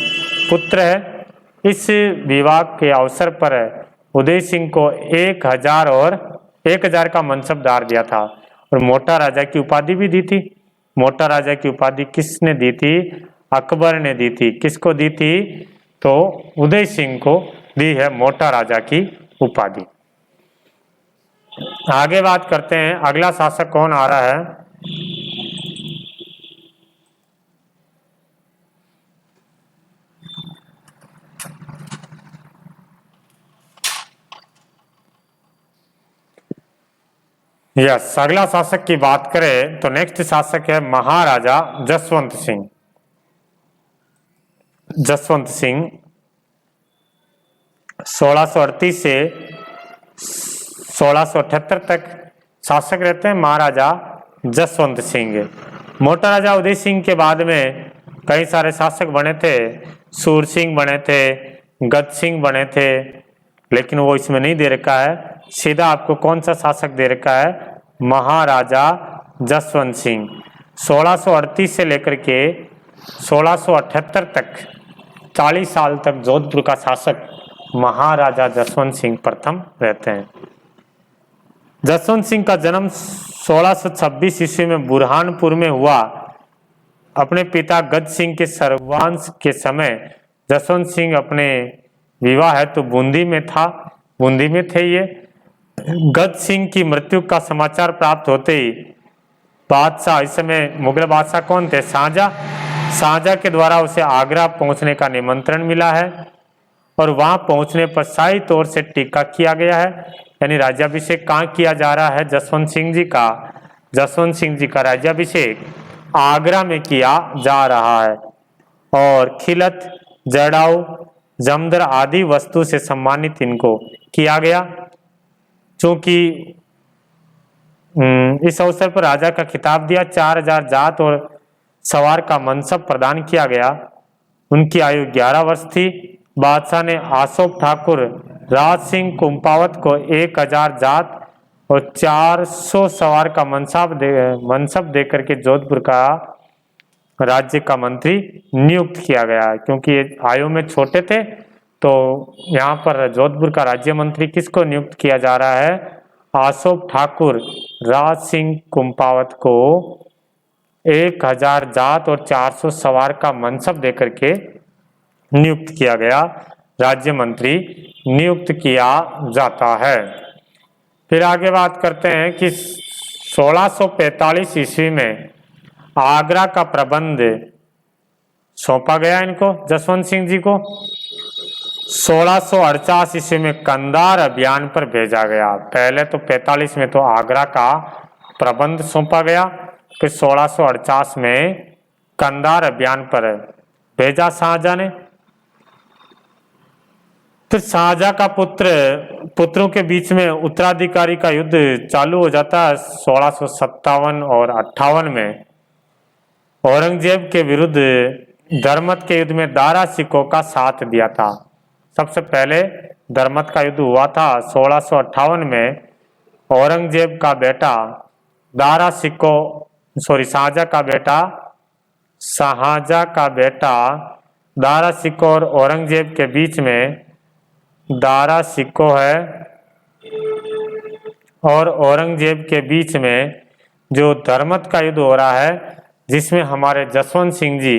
[SPEAKER 1] पुत्र है। इस विवाह के अवसर पर उदय सिंह को 1000 का मनसबदार दिया था और मोटा राजा की उपाधि भी दी थी। मोटा राजा की उपाधि किसने दी थी? अकबर ने दी थी। किसको दी थी? तो उदय सिंह को दी है मोटा राजा की उपाधि। आगे बात करते हैं, अगला शासक कौन आ रहा है? यस, अगला शासक की बात करें तो नेक्स्ट शासक है महाराजा जसवंत सिंह। जसवंत सिंह 1638 से 1678 तक शासक रहते हैं महाराजा जसवंत सिंह। मोटा राजा उदय सिंह के बाद में कई सारे शासक बने थे। सूर सिंह बने थे, गद सिंह बने थे, लेकिन वो इसमें नहीं दे रखा है। सीधा आपको कौन सा शासक दे रखा है? महाराजा जसवंत सिंह। 1638 से लेकर के 1678 तक 40 साल तक जोधपुर का शासक महाराजा जसवंत सिंह प्रथम रहते हैं। जसवंत सिंह का जन्म 1626 ईस्वी में बुरहानपुर में हुआ। अपने पिता गद सिंह के सर्वंश के समय जसवंत सिंह अपने विवाह है तो बूंदी में थे ये। गद सिंह की मृत्यु का समाचार प्राप्त होते ही बादशाह, इस समय मुगल बादशाह कौन थे? शाहजहां के द्वारा उसे आगरा पहुंचने का निमंत्रण मिला है और वहां पहुंचने पर शाही तौर से टीका किया गया है। यानी राज्याभिषेक कहाँ किया जा रहा है? जसवंत सिंह जी का राज्याभिषेक आगरा में किया जा रहा है और खिलत, जड़ाऊ, जमदर आदि वस्तु से सम्मानित इनको किया गया। चूंकि इस अवसर पर राजा का खिताब दिया, 4000 जात और सवार का मनसब प्रदान किया गया। उनकी आयु 11 वर्ष थी। बादशाह ने आसोप ठाकुर राज सिंह कुंपावत को 1000 जात और 400 सवार का मनसब देकर के जोधपुर का राज्य का मंत्री नियुक्त किया गया। क्योंकि ये आयु में छोटे थे तो यहाँ पर जोधपुर का राज्य मंत्री किसको नियुक्त किया जा रहा है? आसोप ठाकुर राज सिंह कुंपावत को 1000 जात और 400 सवार का मनसब देकर के नियुक्त किया गया, राज्य मंत्री नियुक्त किया जाता है। फिर आगे बात करते हैं कि 1645 ईस्वी में आगरा का प्रबंध सौंपा गया इनको, जसवंत सिंह जी को। 1648 ईस्वी में कंधार अभियान पर भेजा गया। पहले तो 45 में तो आगरा का प्रबंध सौंपा गया, फिर 1648 में कंधार अभियान पर भेजा शाहजहां ने। फिर शाहजहां का पुत्रों के बीच में उत्तराधिकारी का युद्ध चालू हो जाता है 1657 और 58 में। औरंगजेब के विरुद्ध धर्मत के युद्ध में दारा सिकों का साथ दिया था। सबसे पहले धर्मत का युद्ध हुआ था 1658 में। औरंगजेब का बेटा शाहजहां का बेटा दारा सिको और औरंगजेब के बीच में दारा सिको है और औरंगजेब के बीच में जो धर्मत का युद्ध हो रहा है, जिसमें हमारे जसवंत सिंह जी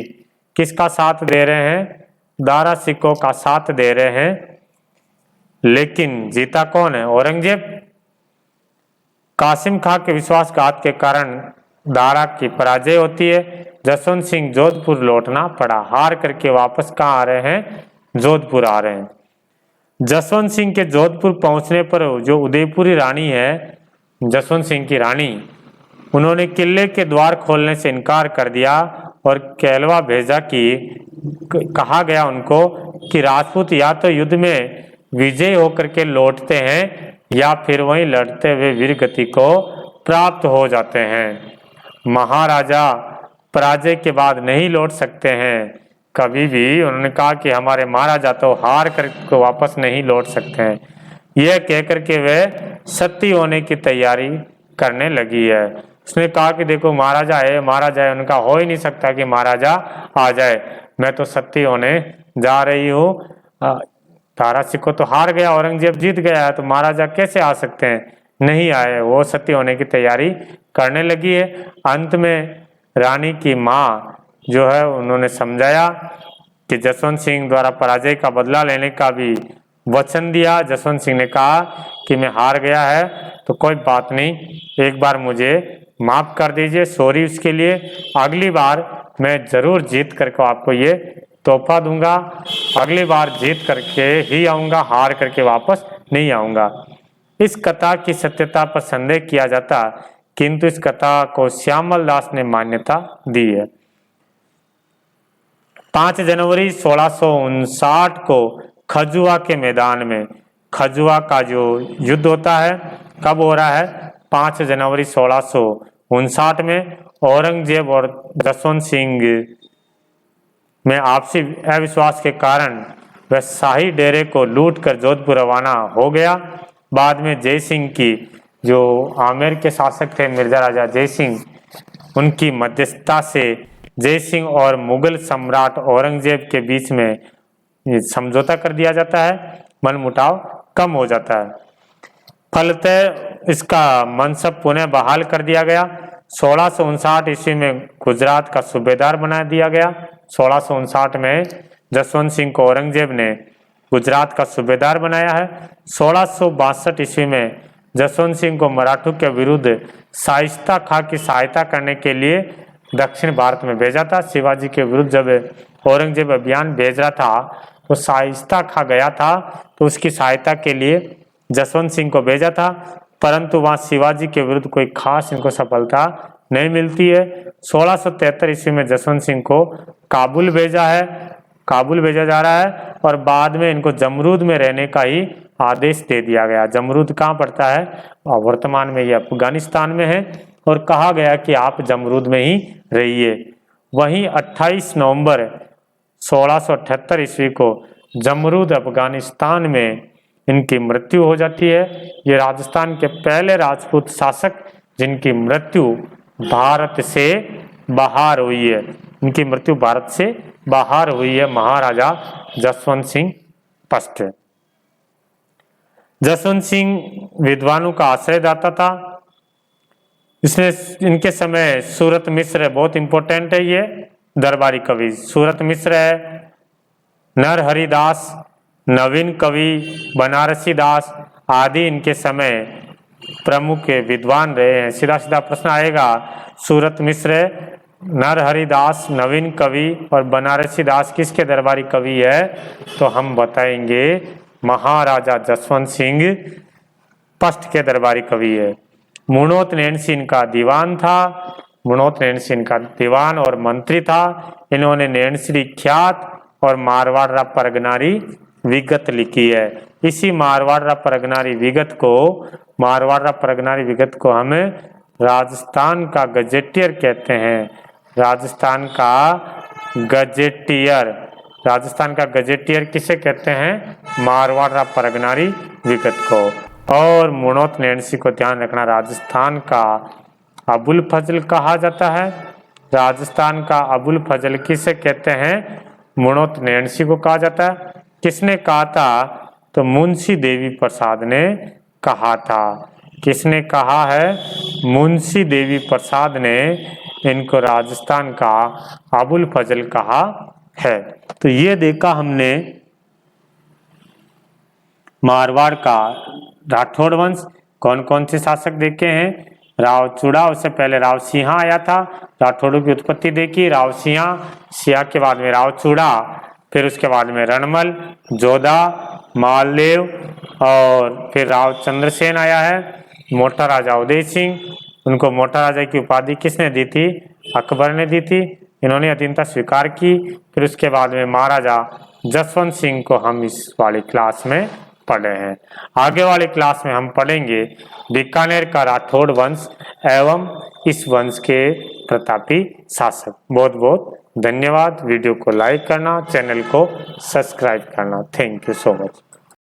[SPEAKER 1] किसका साथ दे रहे हैं? दारा सिको का साथ दे रहे हैं। लेकिन जीता कौन है? औरंगजेब। कासिम खां के विश्वासघात के कारण दारा की पराजय होती है। जसवंत सिंह जोधपुर लौटना पड़ा। हार करके वापस कहाँ आ रहे हैं? जोधपुर आ रहे हैं। जसवंत सिंह के जोधपुर पहुंचने पर जो उदयपुरी रानी है, जसवंत सिंह की रानी, उन्होंने किले के द्वार खोलने से इनकार कर दिया और कहलवा भेजा कि कहा गया उनको कि राजपूत या तो युद्ध में विजय होकर के लौटते हैं या फिर वहीं लड़ते हुए वीर गति को प्राप्त हो जाते हैं। महाराजा पराजय के बाद नहीं लौट सकते हैं कभी भी। उन्होंने कहा कि हमारे महाराजा तो हार कर वापस नहीं लौट सकते हैं। यह कहकर के वे सती होने की तैयारी करने लगी है। उसने कहा कि देखो महाराजा है, उनका हो ही नहीं सकता कि महाराजा आ जाए। मैं तो सती होने जा रही हूँ। दारा सिको तो हार गया, औरंगजेब जीत गया है, तो महाराजा कैसे आ सकते हैं? नहीं आए। वो सती होने की तैयारी करने लगी है। अंत में रानी की माँ जो है, उन्होंने समझाया कि जसवंत सिंह द्वारा पराजय का बदला लेने का भी वचन दिया। जसवंत सिंह ने कहा कि मैं हार गया है तो कोई बात नहीं, एक बार मुझे माफ कर दीजिए, सॉरी उसके लिए। अगली बार मैं जरूर जीत करके आपको ये तोहफा दूंगा। अगली बार जीत करके ही आऊंगा, हार करके वापस नहीं आऊंगा। इस कथा की सत्यता पर संदेह किया जाता, किंतु इस कथा को श्यामल दास ने मान्यता दी है। 5 जनवरी 1659 को खजुआ के मैदान में, खजुआ का जो युद्ध होता है कब हो रहा है? 5 जनवरी 1659 में। औरंगजेब और जसवंत सिंह में आपसी अविश्वास के कारण वह शाही डेरे को लूटकर जोधपुर रवाना हो गया। बाद में जय सिंह की, जो आमेर के शासक थे मिर्जा राजा जय सिंह, उनकी मध्यस्थता से जय सिंह और मुगल सम्राट औरंगजेब के बीच में समझौता कर दिया जाता है। मनमुटाव कम हो जाता है। फलतः इसका मनसब पुनः बहाल कर दिया गया। 1659 ईस्वी में गुजरात का सूबेदार बना दिया गया। 1659 में जसवंत सिंह को औरंगजेब ने गुजरात का सूबेदार बनाया है। 1662 ईस्वी में जसवंत सिंह को मराठों के विरुद्ध शाइस्ता खां की सहायता करने के लिए दक्षिण भारत में भेजा था। शिवाजी के विरुद्ध जब औरंगजेब अभियान भेज रहा था तो शाइस्ता खां गया था, तो उसकी सहायता के लिए जसवंत सिंह को भेजा था, परंतु वहां शिवाजी के विरुद्ध कोई खास इनको सफलता नहीं मिलती है। 1673 ईस्वी में जसवंत सिंह को काबुल भेजा जा रहा है और बाद में इनको जमरूद में रहने का ही आदेश दे दिया गया। जमरूद कहाँ पड़ता है? वर्तमान में ये अफगानिस्तान में है और कहा गया कि आप जमरूद में ही रहिए। वहीं 28 नवंबर 1678 ईस्वी को जमरूद अफगानिस्तान में इनकी मृत्यु हो जाती है। ये राजस्थान के पहले राजपूत शासक जिनकी मृत्यु भारत से बाहर हुई है। इनकी मृत्यु भारत से बाहर हुई है, महाराजा जसवंत सिंह फर्स्ट। जसवंत सिंह विद्वानों का आश्रयदाता था। इसमें इनके समय सूरत मिश्र बहुत इंपॉर्टेंट है। ये दरबारी कवि सूरत मिश्र है, नरहरिदास, नवीन कवि, बनारसी दास आदि इनके समय प्रमुख विद्वान रहे हैं। सीधा सीधा प्रश्न आएगा, सूरत मिश्र नरहरिदास नवीन कवि और बनारसी दास किसके दरबारी कवि है? तो हम बताएंगे महाराजा जसवंत सिंह फर्स्ट के दरबारी कवि है। मुणोत नैनसिंह का दीवान था, मुणोत नैनसिंह का दीवान और मंत्री था। इन्होंने नैनश्री ख्यात और मारवाड़ परगनारी विगत लिखी है। इसी मारवाड़ परगनारी विगत को हम राजस्थान का गजेटियर कहते हैं। राजस्थान का गजेटियर किसे कहते हैं? मारवाड़ परगनारी विगत को। और मुणोत नैनसिंह को ध्यान रखना, राजस्थान का अबुल फजल कहा जाता है। राजस्थान का अबुल फजल किसे कहते हैं? मुणोत नैनसिंह को कहा जाता है। किसने कहा था? तो मुंशी देवी प्रसाद ने कहा था। किसने कहा है? मुंशी देवी प्रसाद ने इनको राजस्थान का अबुल फजल कहा है। तो ये देखा हमने मारवाड़ का राठौड़ वंश। कौन कौन से शासक देखे हैं? राव चूड़ा, उससे पहले राव सिंहा आया था। राठौड़ों की उत्पत्ति देखी, राव सिंहा के बाद में राव चूड़ा, फिर उसके बाद में रणमल, जोधा, मालदेव और फिर राव चंद्रसेन आया है। मोटा राजा उदय सिंह, उनको मोटा राजा की उपाधि किसने दी थी? अकबर ने दी थी। इन्होंने अधीनता स्वीकार की। फिर उसके बाद में महाराजा जसवंत सिंह को हम इस वाली क्लास में पढ़े हैं। आगे वाली क्लास में हम पढ़ेंगे बीकानेर का राठौड़ वंश एवं इस वंश के प्रतापी शासक। बहुत बहुत धन्यवाद। वीडियो को लाइक करना, चैनल को सब्सक्राइब करना। Thank you so much.